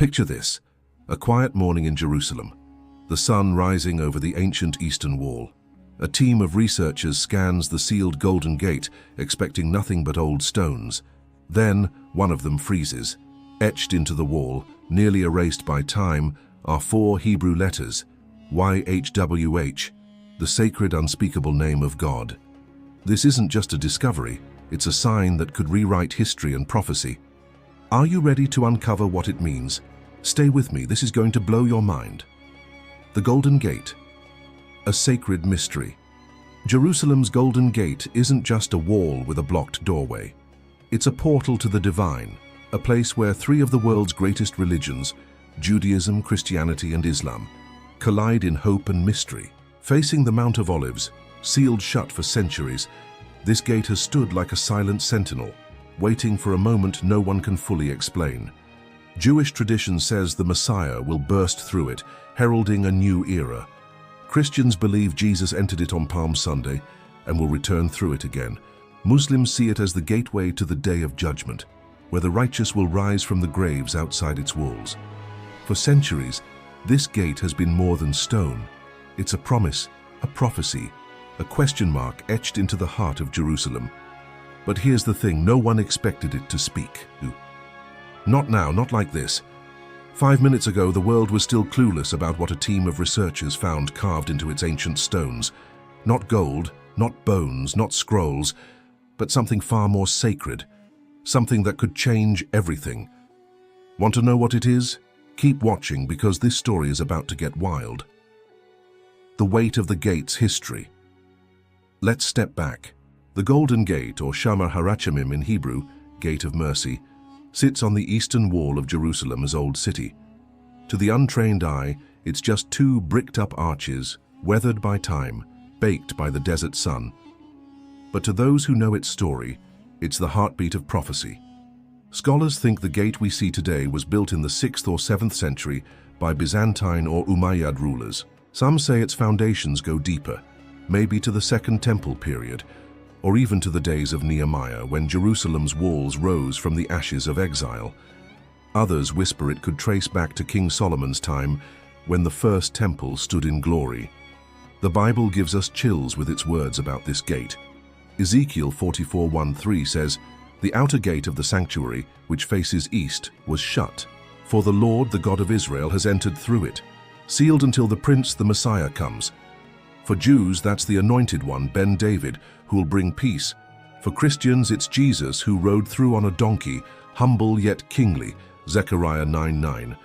Picture this, a quiet morning in Jerusalem, the sun rising over the ancient Eastern Wall. A team of researchers scans the sealed Golden Gate, expecting nothing but old stones. Then, one of them freezes. Etched into the wall, nearly erased by time, are 4 Hebrew letters, YHWH, the sacred unspeakable name of God. This isn't just a discovery, it's a sign that could rewrite history and prophecy. Are you ready to uncover what it means? Stay with me, this is going to blow your mind. The Golden Gate, a sacred mystery. Jerusalem's Golden Gate isn't just a wall with a blocked doorway. It's a portal to the divine, a place where 3 of the world's greatest religions, Judaism, Christianity, and Islam, collide in hope and mystery. Facing the Mount of Olives, sealed shut for centuries, this gate has stood like a silent sentinel, waiting for a moment no one can fully explain. Jewish tradition says the Messiah will burst through it, heralding a new era. Christians believe Jesus entered it on Palm Sunday and will return through it again. Muslims see it as the gateway to the Day of Judgment, where the righteous will rise from the graves outside its walls. For centuries, this gate has been more than stone. It's a promise, a prophecy, a question mark etched into the heart of Jerusalem. But here's the thing, no one expected it to speak. Not now, not like this. 5 minutes ago, the world was still clueless about what a team of researchers found carved into its ancient stones. Not gold, not bones, not scrolls, but something far more sacred. Something that could change everything. Want to know what it is? Keep watching, because this story is about to get wild. The weight of the gate's history. Let's step back. The Golden Gate, or Shama Harachamim in Hebrew, Gate of Mercy, sits on the eastern wall of Jerusalem's old city. To the untrained eye, it's just 2 bricked-up arches, weathered by time, baked by the desert sun. But to those who know its story, it's the heartbeat of prophecy. Scholars think the gate we see today was built in the 6th or 7th century by Byzantine or Umayyad rulers. Some say its foundations go deeper, maybe to the Second Temple period, or even to the days of Nehemiah, when Jerusalem's walls rose from the ashes of exile. Others whisper it could trace back to King Solomon's time, when the first temple stood in glory. The Bible gives us chills with its words about this gate. Ezekiel 44:1-3 says, "The outer gate of the sanctuary, which faces east, was shut, for the Lord, the God of Israel, has entered through it, sealed until the Prince, the Messiah, comes." For Jews, that's the Anointed One, Ben David, who will bring peace. For Christians, it's Jesus, who rode through on a donkey, humble yet kingly, Zechariah 9:9.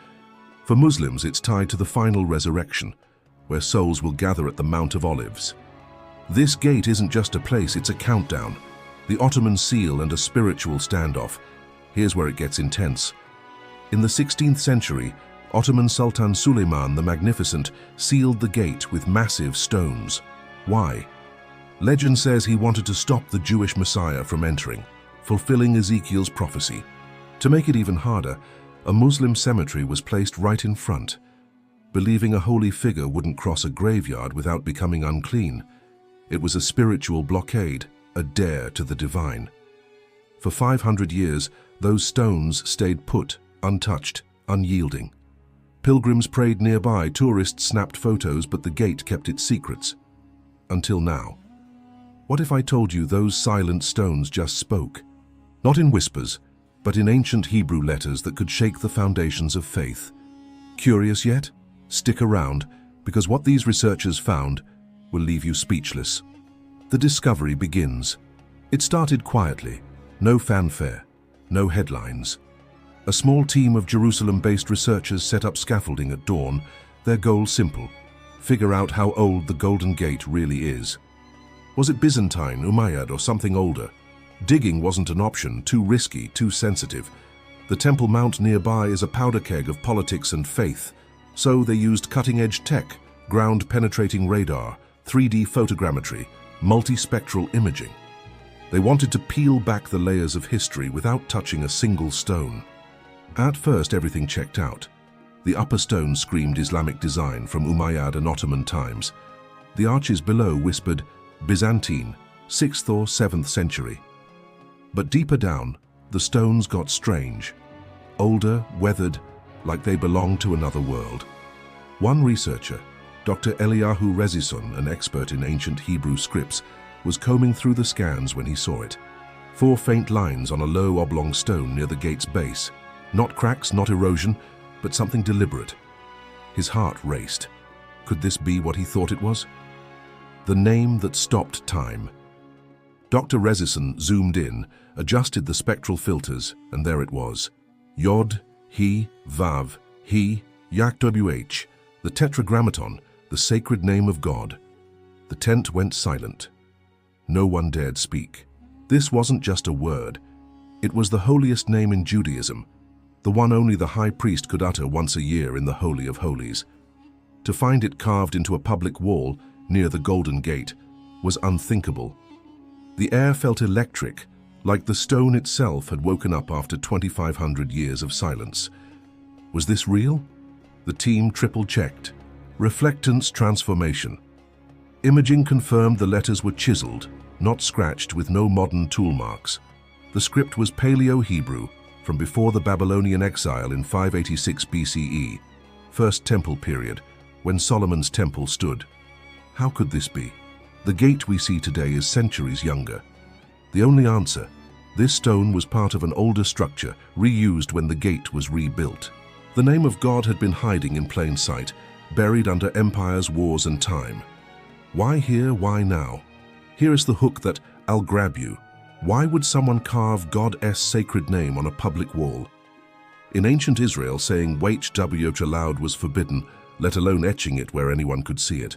For Muslims, it's tied to the final resurrection, where souls will gather at the Mount of Olives. This gate isn't just a place, it's a countdown. The Ottoman seal and a spiritual standoff. Here's where it gets intense. In the 16th century, Ottoman Sultan Suleiman the Magnificent sealed the gate with massive stones. Why? Legend says he wanted to stop the Jewish Messiah from entering, fulfilling Ezekiel's prophecy. To make it even harder, a Muslim cemetery was placed right in front, believing a holy figure wouldn't cross a graveyard without becoming unclean. It was a spiritual blockade, a dare to the divine. For 500 years, those stones stayed put, untouched, unyielding. Pilgrims prayed nearby, tourists snapped photos, but the gate kept its secrets. Until now. What if I told you those silent stones just spoke? Not in whispers, but in ancient Hebrew letters that could shake the foundations of faith. Curious yet? Stick around, because what these researchers found will leave you speechless. The discovery begins. It started quietly, no fanfare, no headlines. A small team of Jerusalem-based researchers set up scaffolding at dawn, their goal simple: figure out how old the Golden Gate really is. Was it Byzantine, Umayyad, or something older? Digging wasn't an option, too risky, too sensitive. The Temple Mount nearby is a powder keg of politics and faith, so they used cutting-edge tech, ground-penetrating radar, 3D photogrammetry, multispectral imaging. They wanted to peel back the layers of history without touching a single stone. At first, everything checked out. The upper stone screamed Islamic design from Umayyad and Ottoman times. The arches below whispered Byzantine, 6th or 7th century. But deeper down, the stones got strange. Older, weathered, like they belonged to another world. One researcher, Dr. Eliyahu Rezison, an expert in ancient Hebrew scripts, was combing through the scans when he saw it. 4 faint lines on a low oblong stone near the gate's base. Not cracks, not erosion, but something deliberate. His heart raced. Could this be what he thought it was? The name that stopped time. Dr. Rezison zoomed in, adjusted the spectral filters, and there it was. Yod, He, Vav, He, Yahweh, the Tetragrammaton, the sacred name of God. The tent went silent. No one dared speak. This wasn't just a word. It was the holiest name in Judaism, the one only the high priest could utter once a year in the Holy of Holies. To find it carved into a public wall near the Golden Gate was unthinkable. The air felt electric, like the stone itself had woken up after 2,500 years of silence. Was this real? The team triple-checked. Reflectance transformation. Imaging confirmed the letters were chiseled, not scratched, with no modern tool marks. The script was Paleo-Hebrew, from before the Babylonian exile in 586 BCE, First Temple period, when Solomon's temple stood. How could this be? The gate we see today is centuries younger. The only answer: this stone was part of an older structure, reused when the gate was rebuilt. The name of God had been hiding in plain sight, buried under empires, wars, and time. Why here, why now? Here is the hook that I'll grab you. Why would someone carve God's sacred name on a public wall? In ancient Israel, saying "Wh" aloud was forbidden, let alone etching it where anyone could see it.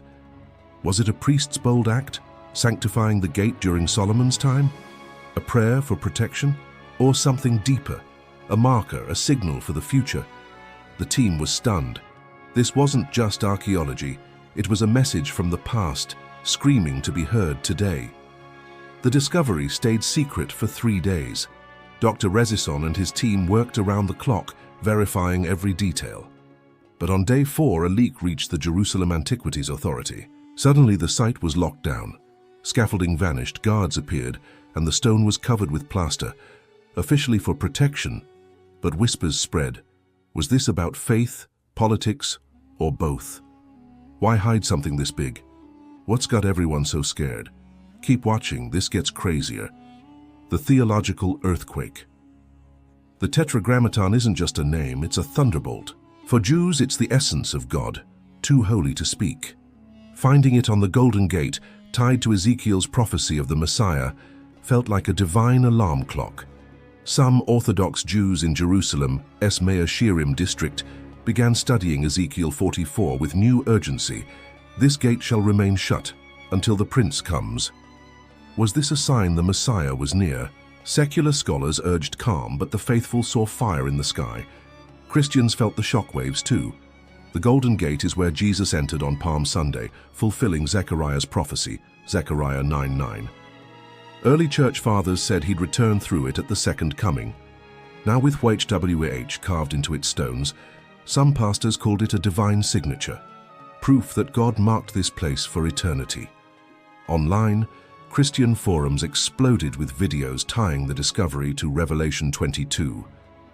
Was it a priest's bold act, sanctifying the gate during Solomon's time? A prayer for protection? Or something deeper, a marker, a signal for the future? The team was stunned. This wasn't just archaeology, it was a message from the past, screaming to be heard today. The discovery stayed secret for 3 days. Dr. Rezison and his team worked around the clock, verifying every detail. But on day 4, a leak reached the Jerusalem Antiquities Authority. Suddenly the site was locked down. Scaffolding vanished, guards appeared, and the stone was covered with plaster, officially for protection. But whispers spread. Was this about faith, politics, or both? Why hide something this big? What's got everyone so scared? Keep watching, this gets crazier. The theological earthquake. The Tetragrammaton isn't just a name, it's a thunderbolt. For Jews, it's the essence of God, too holy to speak. Finding it on the Golden Gate, tied to Ezekiel's prophecy of the Messiah, felt like a divine alarm clock. Some Orthodox Jews in Jerusalem, Mea Shearim district, began studying Ezekiel 44 with new urgency. This gate shall remain shut until the prince comes. Was this a sign the Messiah was near? Secular scholars urged calm, but the faithful saw fire in the sky. Christians felt the shockwaves too. The Golden Gate is where Jesus entered on Palm Sunday, fulfilling Zechariah's prophecy, Zechariah 9:9. Early church fathers said he'd return through it at the second coming. Now with WH carved into its stones, some pastors called it a divine signature, proof that God marked this place for eternity. Online, Christian forums exploded with videos tying the discovery to Revelation 22,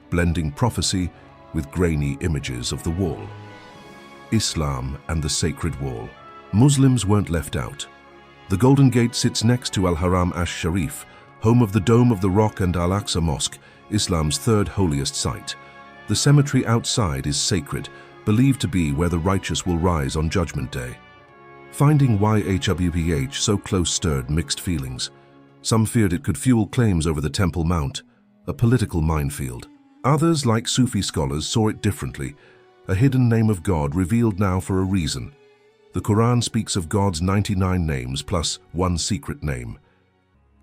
blending prophecy with grainy images of the wall. Islam and the Sacred Wall. Muslims weren't left out. The Golden Gate sits next to Al-Haram Ash-Sharif, home of the Dome of the Rock and Al-Aqsa Mosque, Islam's third holiest site. The cemetery outside is sacred, believed to be where the righteous will rise on Judgment Day. Finding YHWH so close stirred mixed feelings. Some feared it could fuel claims over the Temple Mount, a political minefield. Others, like Sufi scholars, saw it differently, a hidden name of God revealed now for a reason. The Quran speaks of God's 99 names plus one secret name.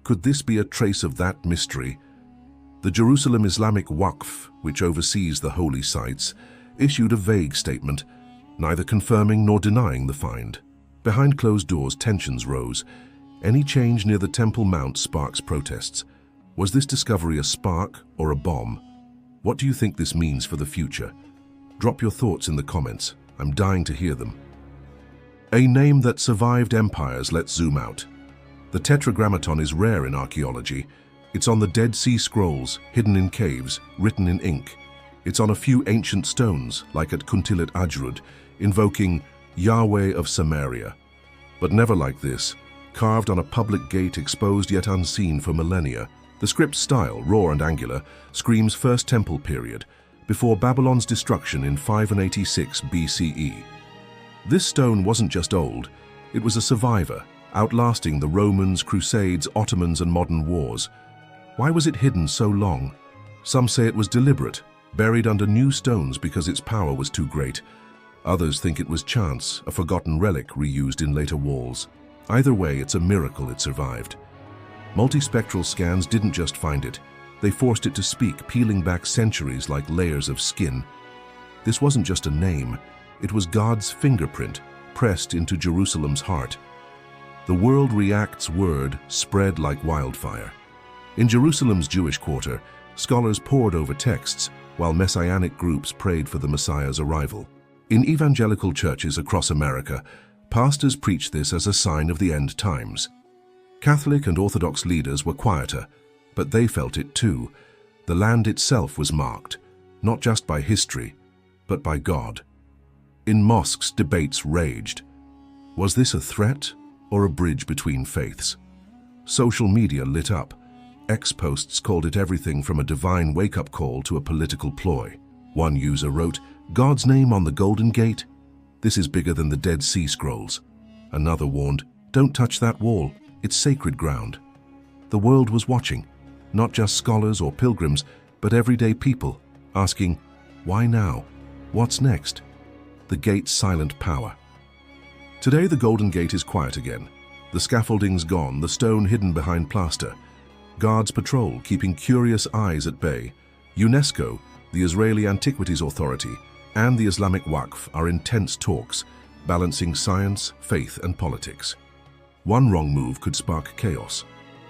Could this be a trace of that mystery? The Jerusalem Islamic Waqf, which oversees the holy sites, issued a vague statement, neither confirming nor denying the find. Behind closed doors, tensions rose. Any change near the Temple Mount sparks protests. Was this discovery a spark or a bomb? What do you think this means for the future? Drop your thoughts in the comments. I'm dying to hear them. A name that survived empires. Let's zoom out. The Tetragrammaton is rare in archaeology. It's on the Dead Sea Scrolls, hidden in caves, written in ink. It's on a few ancient stones, like at Kuntilat Ajrud, invoking Yahweh of Samaria. But never like this, carved on a public gate exposed yet unseen for millennia. The script's style, raw and angular, screams First Temple period, before Babylon's destruction in 586 BCE. This stone wasn't just old, it was a survivor, outlasting the Romans, Crusades, Ottomans, and modern wars. Why was it hidden so long? Some say it was deliberate, buried under new stones because its power was too great. Others think it was chance, a forgotten relic reused in later walls. Either way, it's a miracle it survived. Multispectral scans didn't just find it. They forced it to speak, peeling back centuries like layers of skin. This wasn't just a name. It was God's fingerprint, pressed into Jerusalem's heart. The world reacts word spread like wildfire. In Jerusalem's Jewish quarter, scholars pored over texts, while messianic groups prayed for the Messiah's arrival. In evangelical churches across America, pastors preached this as a sign of the end times. Catholic and Orthodox leaders were quieter, but they felt it too. The land itself was marked, not just by history, but by God. In mosques, debates raged. Was this a threat or a bridge between faiths? Social media lit up. Ex-posts called it everything from a divine wake-up call to a political ploy. One user wrote, "God's name on the Golden Gate? This is bigger than the Dead Sea Scrolls." Another warned, "Don't touch that wall, it's sacred ground." The world was watching, not just scholars or pilgrims, but everyday people, asking, why now? What's next? The gate's silent power. Today the Golden Gate is quiet again. The scaffolding's gone, the stone hidden behind plaster. Guards patrol, keeping curious eyes at bay. UNESCO, the Israeli Antiquities Authority, and the Islamic Waqf are in tense talks, balancing science, faith, and politics. One wrong move could spark chaos.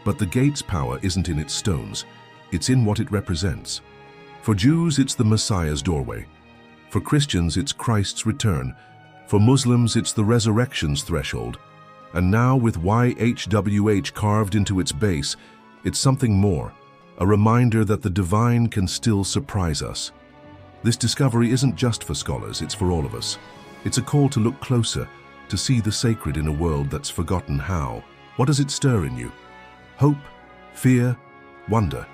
But the gate's power isn't in its stones, it's in what it represents. For Jews, it's the Messiah's doorway. For Christians, it's Christ's return. For Muslims, it's the resurrection's threshold. And now, with YHWH carved into its base, it's something more, a reminder that the divine can still surprise us. This discovery isn't just for scholars, it's for all of us. It's a call to look closer, to see the sacred in a world that's forgotten how. What does it stir in you? Hope, fear, wonder?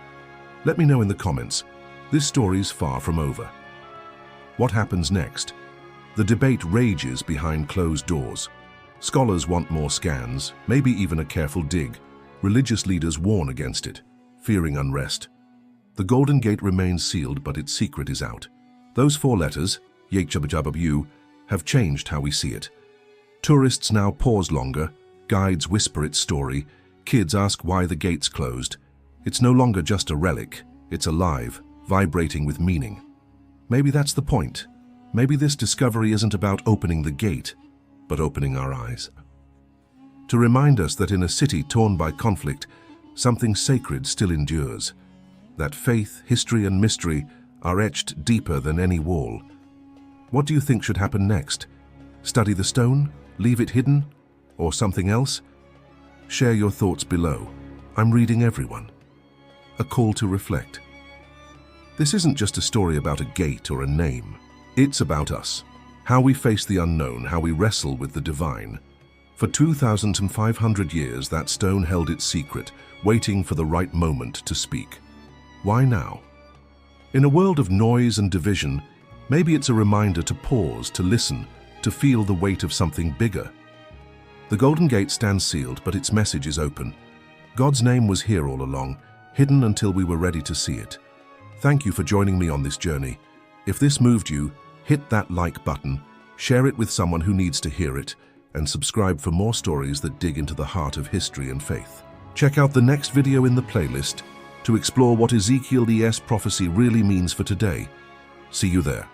Let me know in the comments. This story's far from over. What happens next? The debate rages behind closed doors. Scholars want more scans, maybe even a careful dig. Religious leaders warn against it, fearing unrest. The Golden Gate remains sealed, but its secret is out. Those 4 letters, YHWH, have changed how we see it. Tourists now pause longer, guides whisper its story, kids ask why the gate's closed. It's no longer just a relic, it's alive, vibrating with meaning. Maybe that's the point. Maybe this discovery isn't about opening the gate, but opening our eyes. To remind us that in a city torn by conflict, something sacred still endures. That faith, history, and mystery are etched deeper than any wall. What do you think should happen next? Study the stone? Leave it hidden? Or something else? Share your thoughts below. I'm reading everyone. A call to reflect. This isn't just a story about a gate or a name. It's about us. How we face the unknown, how we wrestle with the divine. For 2,500 years, that stone held its secret, waiting for the right moment to speak. Why now? In a world of noise and division, maybe it's a reminder to pause, to listen, to feel the weight of something bigger. The Golden Gate stands sealed, but its message is open. God's name was here all along, hidden until we were ready to see it. Thank you for joining me on this journey. If this moved you, hit that like button, share it with someone who needs to hear it, and subscribe for more stories that dig into the heart of history and faith. Check out the next video in the playlist to explore what Ezekiel ES prophecy really means for today. See you there.